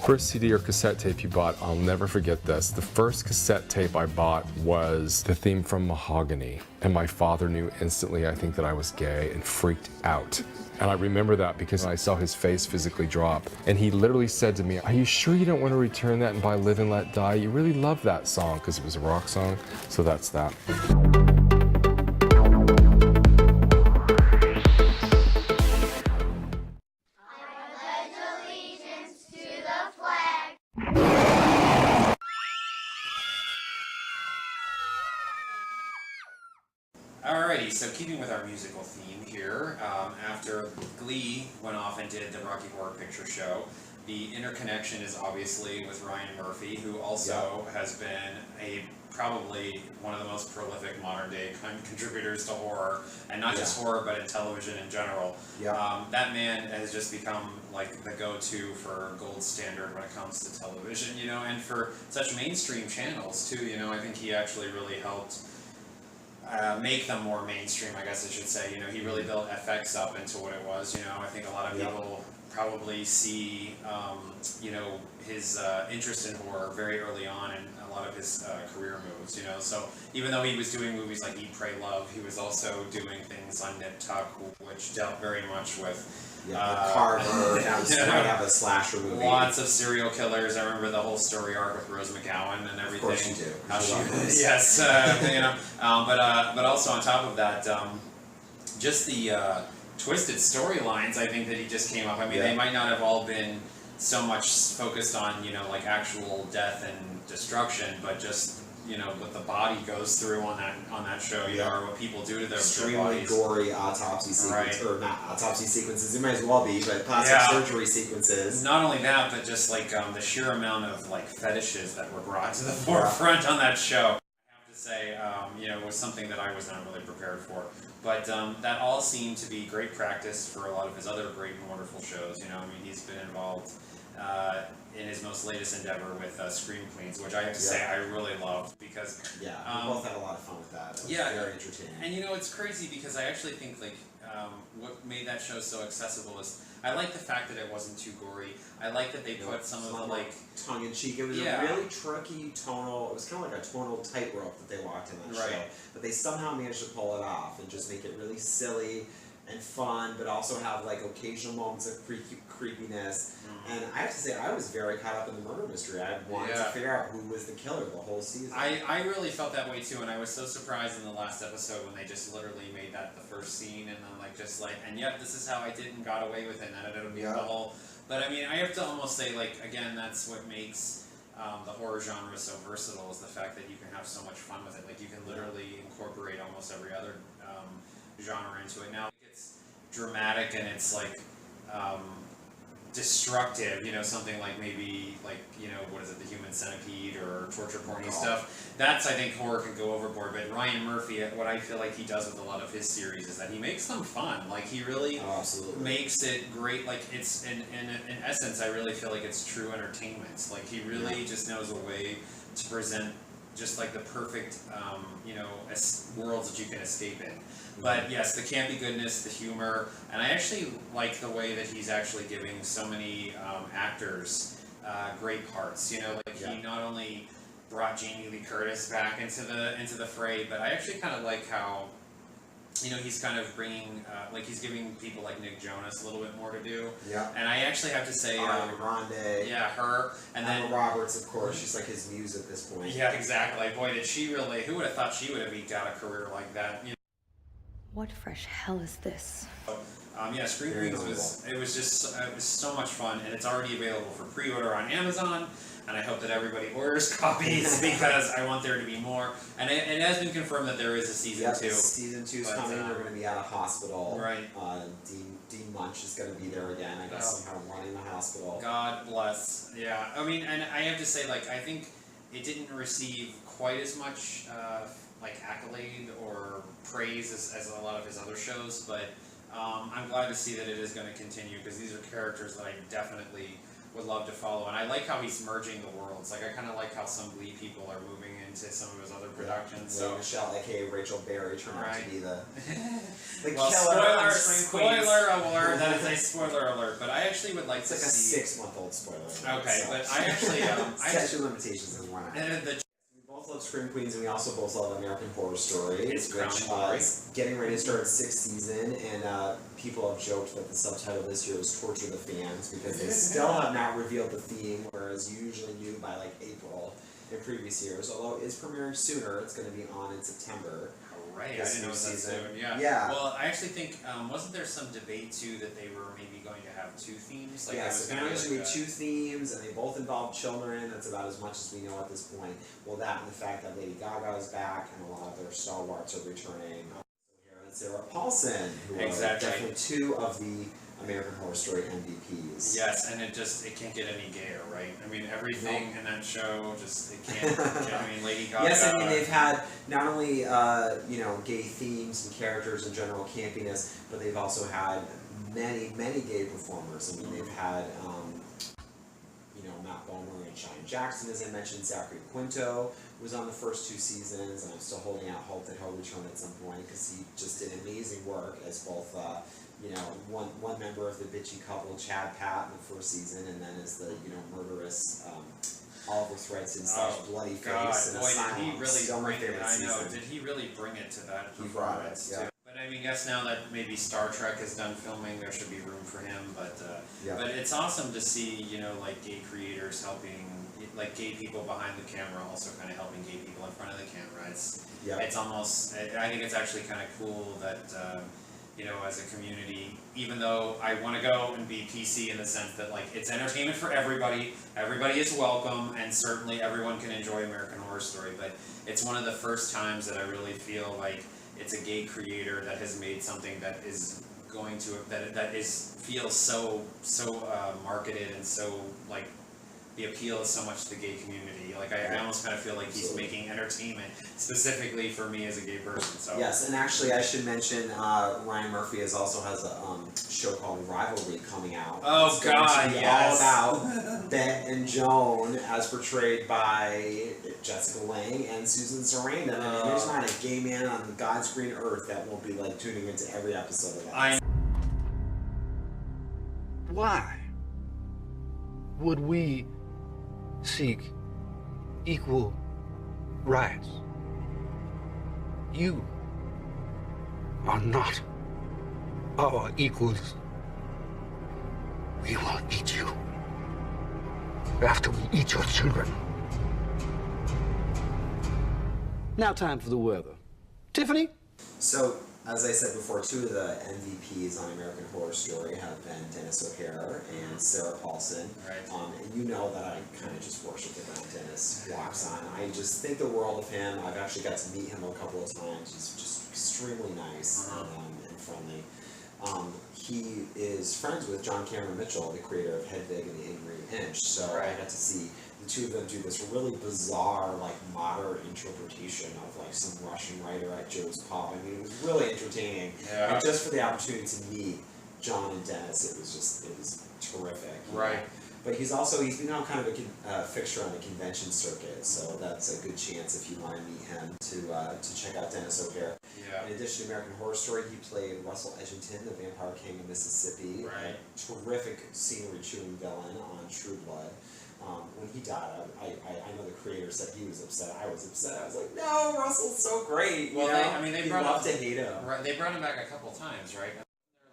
First CD or cassette tape you bought, I'll never forget this. The first cassette tape I bought was the theme from Mahogany. And my father knew instantly, I think, that I was gay and freaked out. And I remember that because I saw his face physically drop. And he literally said to me, "Are you sure you don't want to return that and buy Live and Let Die? You really love that song," because it was a rock song. So that's that. Alrighty, so keeping with our musical theme here, after Glee went off and did the Rocky Horror Picture Show, the interconnection is obviously with Ryan Murphy, who also has been probably one of the most prolific modern day contributors to horror, and not just horror, but in television in general. That man has just become like the go-to for gold standard when it comes to television, you know, and for such mainstream channels too, you know. I think he actually really helped make them more mainstream, I guess I should say. You know, he really built FX up into what it was. You know, I think a lot of people probably see, you know, his interest in horror very early on in a lot of his career moves. You know, so even though he was doing movies like Eat, Pray, Love, he was also doing things on Nip Tuck, which dealt very much with Carver, might have a slasher movie. Lots of serial killers. I remember the whole story arc with Rose McGowan and everything. Of course you do. How she was, yes, you know. But also on top of that, just the twisted storylines. I think that he just came up. I mean, they might not have all been so much focused on, you know, like actual death and destruction, but just, you know, what the body goes through on that show, you know, or what people do to their extremely bodies. Gory autopsy sequences, or not autopsy sequences, it might as well be, but plastic surgery sequences. Not only that, but just like the sheer amount of like fetishes that were brought to the forefront on that show. I have to say, you know, was something that I was not really prepared for. But that all seemed to be great practice for a lot of his other great and wonderful shows. You know, I mean, he's been involved in his most latest endeavor with Scream Queens, which I have to say I really loved because we both had a lot of fun with that. It was very entertaining. And you know, it's crazy because I actually think like what made that show so accessible is I like the fact that it wasn't too gory. I like that they put some of the like tongue in cheek. It was a really tricky tonal. It was kind of like a tonal tightrope that they walked in that show, but they somehow managed to pull it off and just make it really silly and fun, but also have like occasional moments of creepiness. And I have to say, I was very caught up in the murder mystery. I wanted to figure out who was the killer the whole season. I really felt that way too, and I was so surprised in the last episode when they just literally made that the first scene, and I'm like, just like, and yet this is how I did and got away with it, and I don't need the whole. But I mean, I have to almost say, like, again, that's what makes the horror genre so versatile, is the fact that you can have so much fun with it. Like, you can literally incorporate almost every other genre into it. Now it's dramatic and it's like destructive, you know, something like maybe like, you know, what is it, the Human Centipede or torture porny stuff. That's, I think, horror can go overboard. But Ryan Murphy, what I feel like he does with a lot of his series is that he makes them fun. Like, he really makes it great. Like, it's in essence, I really feel like it's true entertainment. Like, he really just knows a way to present just like the perfect, you know, worlds that you can escape in. But yes, the campy goodness, the humor, and I actually like the way that he's actually giving so many actors great parts. You know, like he not only brought Jamie Lee Curtis back into the fray, but I actually kind of like how, you know, he's kind of bringing, like, he's giving people like Nick Jonas a little bit more to do. And I actually have to say, Ariana Grande. Her, and then Emma Roberts, of course. She's like his muse at this point. Yeah, exactly. Boy, did she really! Who would have thought she would have eked out a career like that? You know? What fresh hell is this? Yeah, Scream Queens was so much fun, and it's already available for pre-order on Amazon. And I hope that everybody orders copies because I want there to be more. And it has been confirmed that there is a season 2. Season 2 is coming. They're going to be at a hospital. Right. Dean Munch is going to be there again, I guess, somehow running the hospital. God bless. Yeah. I mean, and I have to say, like, I think it didn't receive quite as much like accolade or praise as a lot of his other shows, but I'm glad to see that it is going to continue because these are characters that I definitely would love to follow. And I like how he's merging the worlds. Like I kind of like how some Glee people are moving into some of his other productions. Yeah, so Michelle, aka Rachel Berry, turned out to be the well, killer on Scream Queens. spoiler alert. That is a spoiler alert. But I actually would like It's to like a see. 6-month-old spoiler alert. Okay, so. but I actually statute of limitations is one. the We both love Scream Queens, and we also both love American Horror Story, It's which crowning glory. is getting ready to start its 6th season, and people have joked that the subtitle this year is Torture the Fans, because they still have not revealed the theme, whereas you usually knew by like April in previous years, although it's premiering sooner. It's going to be on in September. Right, I This didn't know new it was that season. soon. Yeah. Yeah. Well, I actually think wasn't there some debate too that they were maybe going to have 2 themes? Like Yeah, it was so gonna there's be going like to be 2 themes, and they both involve children. That's about as much as we know at this point. Well, that and the fact that Lady Gaga is back, and a lot of their stalwarts are returning. And Sarah Paulson, who Exactly. are definitely 2 of the American Horror Story MVPs. Yes, and it can't get any gayer, right? I mean, everything in that show it can't. I mean, Lady Gaga. Yes, I mean they've had not only gay themes and characters and general campiness, but they've also had many gay performers. I mean they've had Matt Bomer and Shine Jackson, as I mentioned. Zachary Quinto was on the first 2 seasons, and I'm still holding out hope that he'll return at some point because he just did amazing work as both. One member of the bitchy couple, Chad Pat, in the first season, and then as the murderous Oliver Threadson / Bloody Face in boy, Asylum. did he really Still my bring it? favorite I know. season. Did he really bring it to that He brought it, performance yeah. too? But I mean, yes, now that maybe Star Trek is done filming, there should be room for him. But Yeah. but it's awesome to see like gay creators helping, like gay people behind the camera also kind of helping gay people in front of the camera. It's almost. I think it's actually kind of cool that. As a community, even though I want to go and be PC in the sense that like it's entertainment for everybody is welcome, and certainly everyone can enjoy American Horror Story, but it's one of the first times that I really feel like it's a gay creator that has made something that is going to, feels so marketed and so like the appeal is so much to the gay community. Like I almost kind of feel like he's making entertainment specifically for me as a gay person. So Yes, and actually I should mention Ryan Murphy has a show called Rivalry coming out. Oh it's going God, to be yes. all about Bette and Joan as portrayed by Jessica Lange and Susan Sarandon. I mean, there's not a gay man on God's green earth that won't be like tuning into every episode of that. Why would we seek equal rights? You are not our equals. We will eat you after we eat your children. Now time for the weather. Tiffany? So, as I said before, 2 of the MVPs on American Horror Story have been Dennis O'Hare and Sarah Paulson. Right. And you know that I kind of just worship the ground Dennis walks on. I just think the world of him. I've actually got to meet him a couple of times. He's just extremely nice and friendly. He is friends with John Cameron Mitchell, the creator of Hedwig and the Angry Inch. So I got to see the 2 of them do this really bizarre, like modern interpretation of like some Russian writer at Joe's Pub. I mean, it was really entertaining. Yeah. And just for the opportunity to meet John and Dennis, it was terrific. Right. But he's become kind of a fixture on the convention circuit, so that's a good chance if you want to meet him to check out Dennis O'Hare. Yeah. In addition to American Horror Story, he played Russell Edgington, the Vampire King of Mississippi, Right. a terrific scenery-chewing villain on True Blood. When he died, I know the creator said he was upset. I was upset. I was like, no, Russell's so great. Well, they brought love to hate him. Right, they brought him back a couple times, right?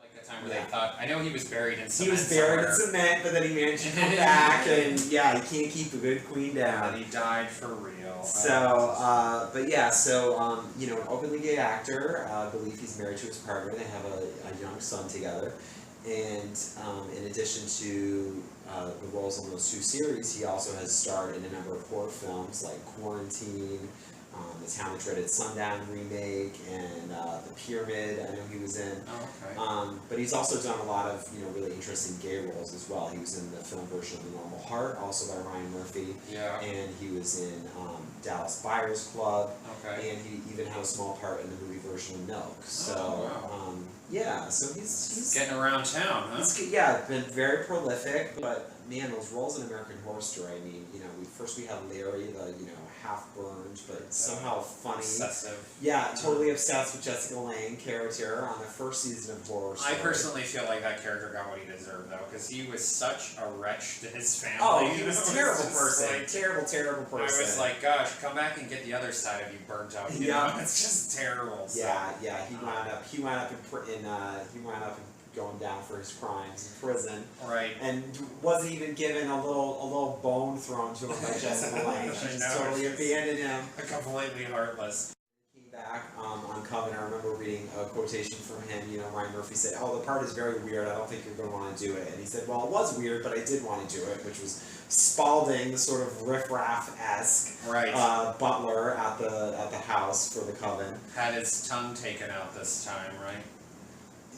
Like a time where they thought, I know he was buried in cement. He was buried in cement, but then he managed to come back, and yeah, he can't keep a good queen down. And he died for real. So, an openly gay actor. I believe he's married to his partner. They have a young son together. And in addition to the roles on those 2 series, he also has starred in a number of horror films like Quarantine, the Town that Dreaded Sundown remake, and The Pyramid. I know he was in. Oh, okay. But he's also done a lot of really interesting gay roles as well. He was in the film version of The Normal Heart, also by Ryan Murphy. Yeah. And he was in Dallas Buyers Club. Okay. And he even had a small part in the movie version of Milk. So wow. yeah, so he's Getting around town, huh? been very prolific, but man, those roles in American Horror Story, I mean, you know, we had Larry, the, you know, half-burned, but somehow funny. Obsessive. Yeah, totally obsessed with Jessica Lange character on the first season of Horror Story. I personally feel like that character got what he deserved, though, because he was such a wretch to his family. Oh, he was a terrible just person. like- terrible person. I was like, gosh, come back and get the other side of you burnt out. You know? It's just terrible. So. Yeah, he wound up going down for his crimes in prison. Right. And wasn't even given a little bone thrown to him by Jessica Lange. She just totally abandoned him. Completely heartless. Came back on Coven. I remember reading a quotation from him. You know, Ryan Murphy said, "Oh, the part is very weird. I don't think you're going to want to do it." And he said, "Well, it was weird, but I did want to do it," which was Spalding, the sort of riffraff-esque butler at the house for the Coven. Had his tongue taken out this time, right?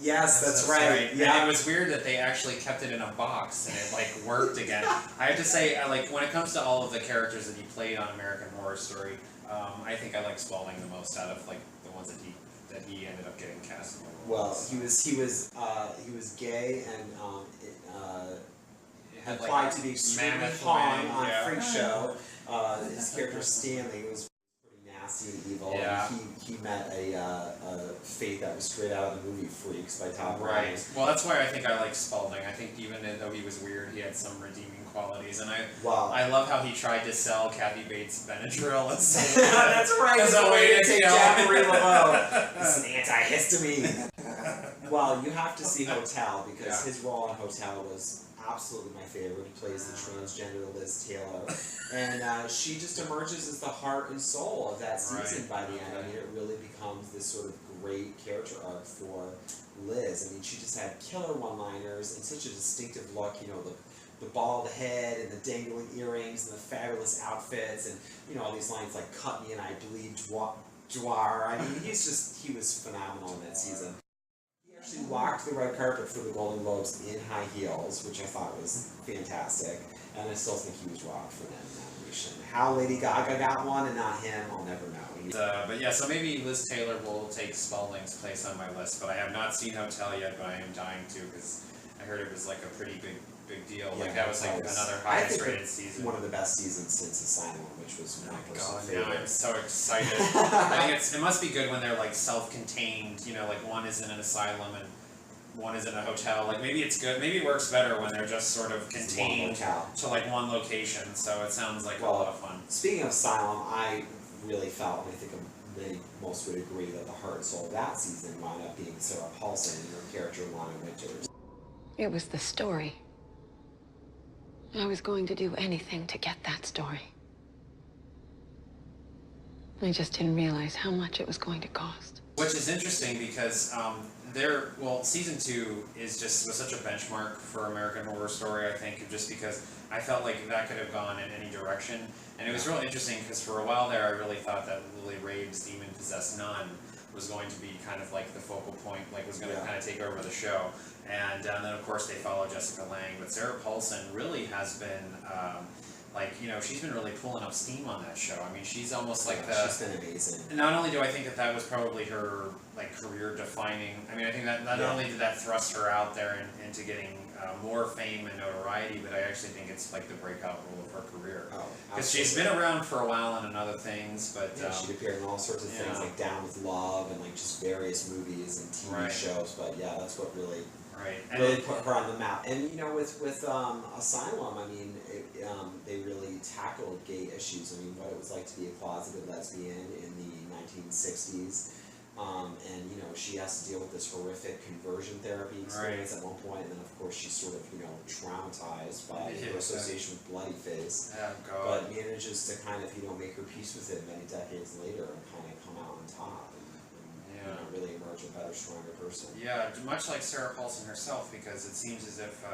Yes, that's right. Yeah, and it was weird that they actually kept it in a box and it like worked again. I have to say, like when it comes to all of the characters that he played on American Horror Story, I think I like Spalding the most out of like the ones that he ended up getting cast in. Well, he was gay and applied like to be extremely mammoth fun wing, on yeah. Freak Show. His character Stanley was pretty nasty and evil. Yeah. And he met a fate that was straight out of the movie Freaks by Tom Right. Ryan. Well, that's why I think I like Spalding. I think even though he was weird, he had some redeeming qualities, and I love how he tried to sell Kathy Bates Benadryl as That's right. as a way to take kill. Jacqueline LaMoe. This is an antihistamine. Well, you have to see Hotel because his role in Hotel was absolutely my favorite. He plays the transgender Liz Taylor, and she just emerges as the heart and soul of that season by the end. I mean, it really becomes this sort of great character arc for Liz. I mean, she just had killer one-liners and such a distinctive look. You know, the bald head and the dangling earrings and the fabulous outfits, and you know all these lines like "cut me and I bleed Dwar." I mean, he was phenomenal in that season. He actually walked the red carpet for the Golden Globes in high heels, which I thought was fantastic, and I still think he was robbed for that nomination. How Lady Gaga got one and not him, I'll never know. But yeah, so maybe Liz Taylor will take Spalding's place on my list, but I have not seen Hotel yet, but I am dying to because I heard it was like a pretty big deal. Yeah, like that was like another highest rated season. One of the best seasons since Asylum, which was my personal God, favorite. now I'm so excited. I think it must be good when they're like self-contained, you know, like one is in an asylum and one is in a hotel. Like maybe it's good, maybe it works better when they're just sort of contained to like one location, so it sounds like a lot of fun. Speaking of Asylum, I really felt, and I think most would agree, that the heart and soul of that season wound up being Sarah Paulson and her character Lana Winters. It was the story. I was going to do anything to get that story. I just didn't realize how much it was going to cost. Which is interesting because season 2 was such a benchmark for American Horror Story, I think, just because I felt like that could have gone in any direction. And it was real interesting because for a while there I really thought that Lily Rabe's demon-possessed nun was going to be kind of like the focal point, like was going to kind of take over the show. And then of course they follow Jessica Lange, but Sarah Paulson really has been she's been really pulling up steam on that show. I mean, she's almost like she's been amazing. Not only do I think that was probably her like career defining. I mean, I think that not only did that thrust her out there into getting more fame and notoriety, but I actually think it's like the breakout role of her career. Because she's been around for a while and other things, but she appeared in all sorts of things like Down with Love and like just various movies and TV shows. But yeah, that's what really put her on the map. And you know, with Asylum, I mean, they really tackled gay issues. I mean, what it was like to be a closeted lesbian in the 1960s. And you know, she has to deal with this horrific conversion therapy experience at one point, and then of course she's sort of, you know, traumatized by her association with Bloody Face, but manages to kind of, you know, make her peace with it many decades later and kind of come out on top and you know, really emerge a better, stronger person. Yeah, much like Sarah Paulson herself, because it seems as if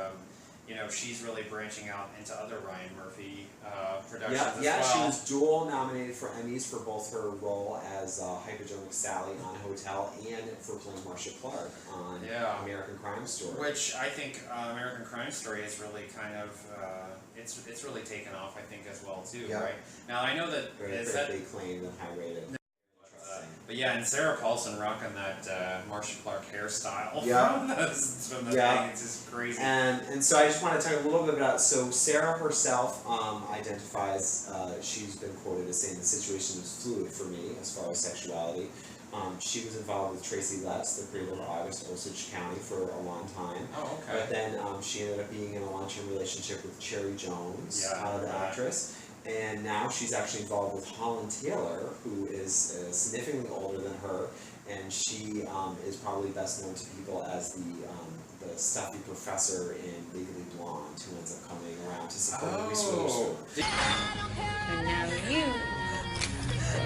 you know, she's really branching out into other Ryan Murphy productions as well. She was dual nominated for Emmys for both her role as Hypodermic Sally on Hotel and for playing Marcia Clark on American Crime Story. Which I think American Crime Story is really kind of it's really taken off, I think, as well too, right? Now I know that very critically acclaimed and high rated. But yeah, and Sarah Paulson rocking that Marcia Clark hairstyle. Yeah. from the Yeah. thing. It's just crazy. And so I just want to talk a little bit about, so Sarah herself identifies, she's been quoted as saying the situation was fluid for me as far as sexuality. She was involved with Tracy Letts, the creator of August Osage County, for a long time. Oh, okay. But then she ended up being in a long-term relationship with Cherry Jones, Yeah, the right. actress. And now she's actually involved with Holland Taylor, who is significantly older than her, and she is probably best known to people as the stuffy professor in Legally Blonde, who ends up coming around to support Reese Witherspoon. And now you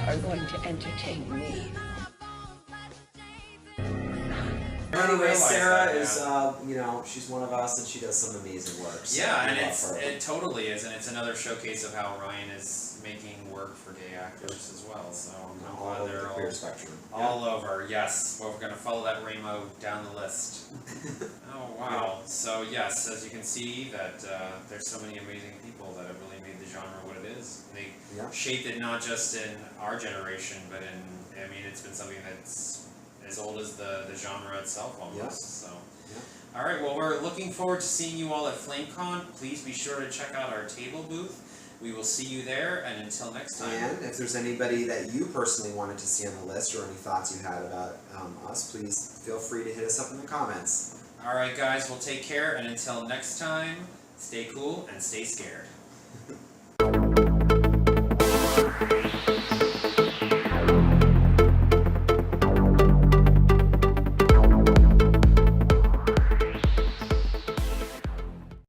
are going to entertain me. Anyway, Sarah that, is, you know, she's one of us, and she does some amazing work. So Yeah, we and love her. it totally is, and it's another showcase of how Ryan is making work for gay actors as well. So I'm all glad over the they're queer spectrum. all over. Yes, well, we're gonna follow that rainbow down the list. Oh wow! So yes, as you can see, that there's so many amazing people that have really made the genre what it is. They Yeah. shaped it not just in our generation, but I mean, it's been something that's as old as the genre itself almost. Yeah. So. Yeah. All right, well, we're looking forward to seeing you all at FlameCon. Please be sure to check out our table booth. We will see you there, and until next time. And if there's anybody that you personally wanted to see on the list, or any thoughts you had about us, please feel free to hit us up in the comments. All right, guys, well, take care, and until next time, stay cool and stay scared.